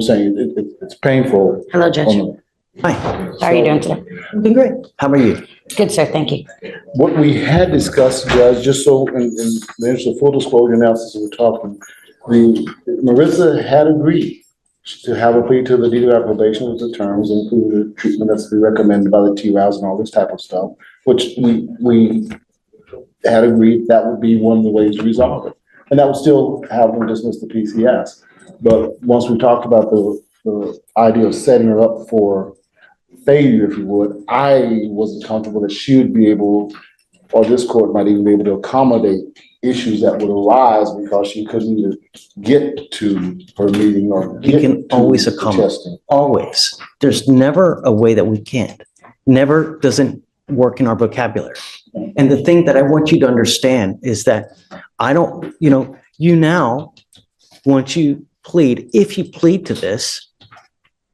I'm saying. It's painful. Hello, Judge. Hi, How are you doing today? I'm doing great. How about you? Good, sir. Thank you. What we had discussed, Judge, just so, and there's a full disclosure now since we're talking, Marissa had agreed to have a plea to the DUI probation with the terms, including the treatment that's been recommended by the TROs and all this type of stuff, which we had agreed that would be one of the ways to resolve it. And that would still have them dismiss the PCS. But once we talked about the idea of setting her up for failure, if you would, I wasn't comfortable that she would be able, or this court might even be able to accommodate issues that would arise because she couldn't either get to her meeting or We can always accommodate. testing. Always. There's never a way that we can't. Never doesn't work in our vocabulary. And the thing that I want you to understand is that I don't, you now, once you plead, if you plead to this,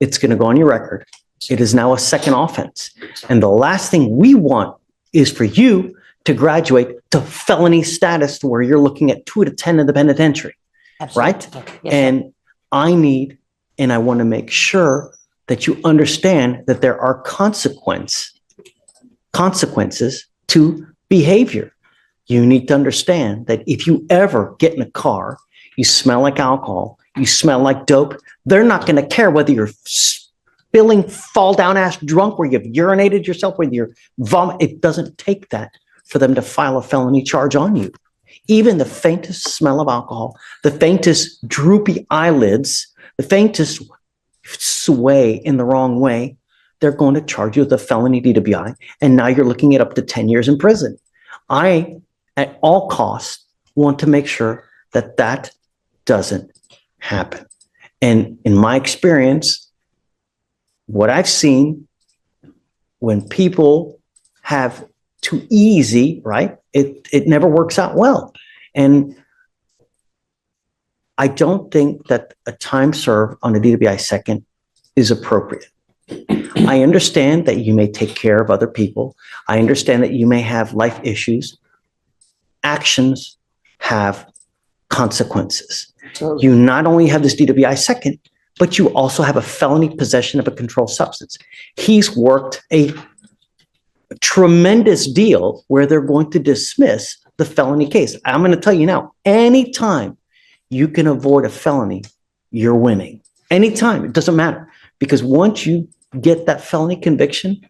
it's going to go on your record. It is now a second offense. And the last thing we want is for you to graduate to felony status where you're looking at 2 to 10 in the penitentiary, right? Yes, And I need, and I want to make sure that you understand that there are consequences to behavior. You need to understand that if you ever get in a car, you smell like alcohol, you smell like dope, they're not going to care whether you're spilling, fall down ass drunk, where you've urinated yourself, whether you're vomit. It doesn't take that for them to file a felony charge on you. Even the faintest smell of alcohol, the faintest droopy eyelids, the faintest sway in the wrong way, they're going to charge you with a felony DWI. And now you're looking at up to 10 years in prison. I, at all costs, want to make sure that that doesn't happen. And in my experience, what I've seen when people have too easy, right? It never works out well. And I don't think that a time served on a DWI second is appropriate. I understand that you may take care of other people. I understand that you may have life issues. Actions have consequences. You not only have this DWI second, but you also have a felony possession of a controlled substance. He's worked a tremendous deal where they're going to dismiss the felony case. I'm going to tell you now, anytime you can avoid a felony, you're winning. Anytime, it doesn't matter. Because once you get that felony conviction,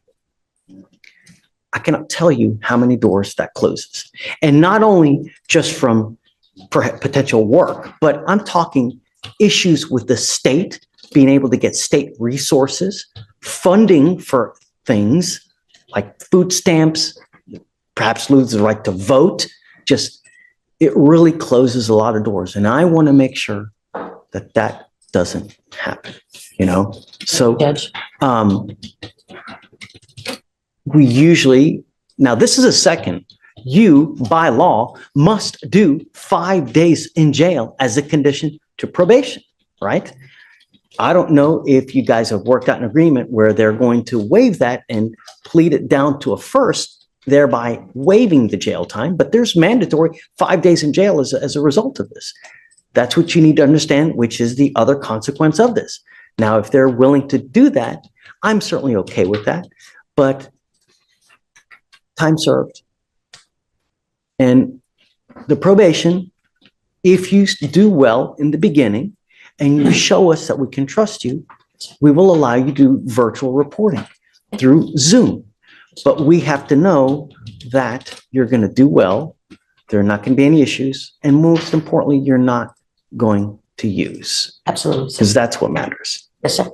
I cannot tell you how many doors that closes. And not only just from potential work, but I'm talking issues with the state, being able to get state resources, funding for things like food stamps, perhaps lose the right to vote. Just, it really closes a lot of doors. And I want to make sure that that doesn't happen, So, Judge. we usually, now this is a second, you by law must do 5 days in jail as a condition to probation, right? I don't know if you guys have worked out an agreement where they're going to waive that and plead it down to a first, thereby waiving the jail time, but there's mandatory 5 days in jail as a result of this. That's what you need to understand, which is the other consequence of this. Now, if they're willing to do that, I'm certainly okay with that, but time served. And the probation, if you do well in the beginning and you show us that we can trust you, we will allow you to do virtual reporting through Zoom. But we have to know that you're going to do well. There are not going to be any issues. And most importantly, you're not going to use. Absolutely. Because that's what matters. Yes, sir.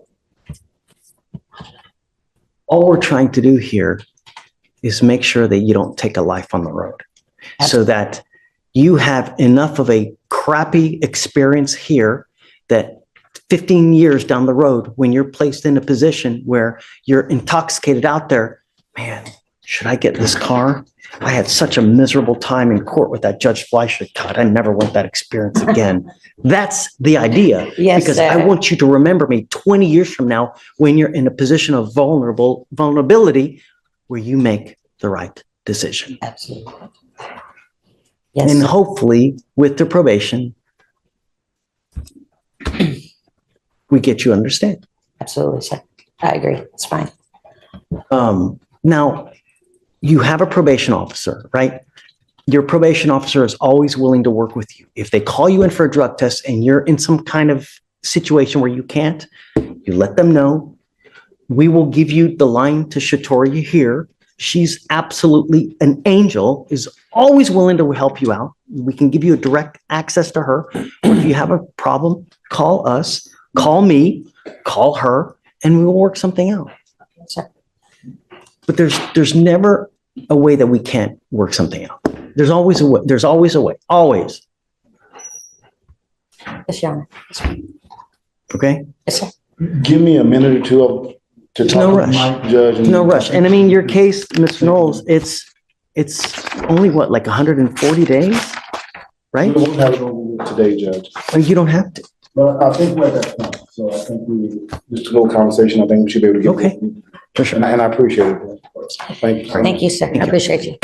All we're trying to do here is make sure that you don't take a life on the road. So that you have enough of a crappy experience here that 15 years down the road, when you're placed in a position where you're intoxicated out there, man, should I get this car? I had such a miserable time in court with that Judge Fleischer. God, I never want that experience again. That's the idea. Yes, because sir. I want you to remember me 20 years from now when you're in a position of vulnerability where you make the right decision. Absolutely. Yes, And sir. hopefully with the probation, we get you understand. Absolutely, sir. I agree. It's fine. Now, you have a probation officer, right? Your probation officer is always willing to work with you. If they call you in for a drug test and you're in some kind of situation where you can't, you let them know. We will give you the line to Shatoria here. She's absolutely an angel, is always willing to help you out. We can give you a direct access to her. If you have a problem, call us, call me, call her, and we will work something out. Sir. But there's never a way that we can't work something out. There's always a way. There's always a way. Always. Yes, Your Honor. Okay? Yes, sir. Give me a minute or two to talk No to rush. Mike, Judge. No rush. And I mean, your case, Mr. Knowles, it's only what, like 140 days? Right? We won't have it over today, Judge. Or you don't have to. But I think we're at that point, so I think just a little conversation, I think we should be able to get. Okay. For sure. And I appreciate it. Thank you. Thank you, sir. I appreciate you.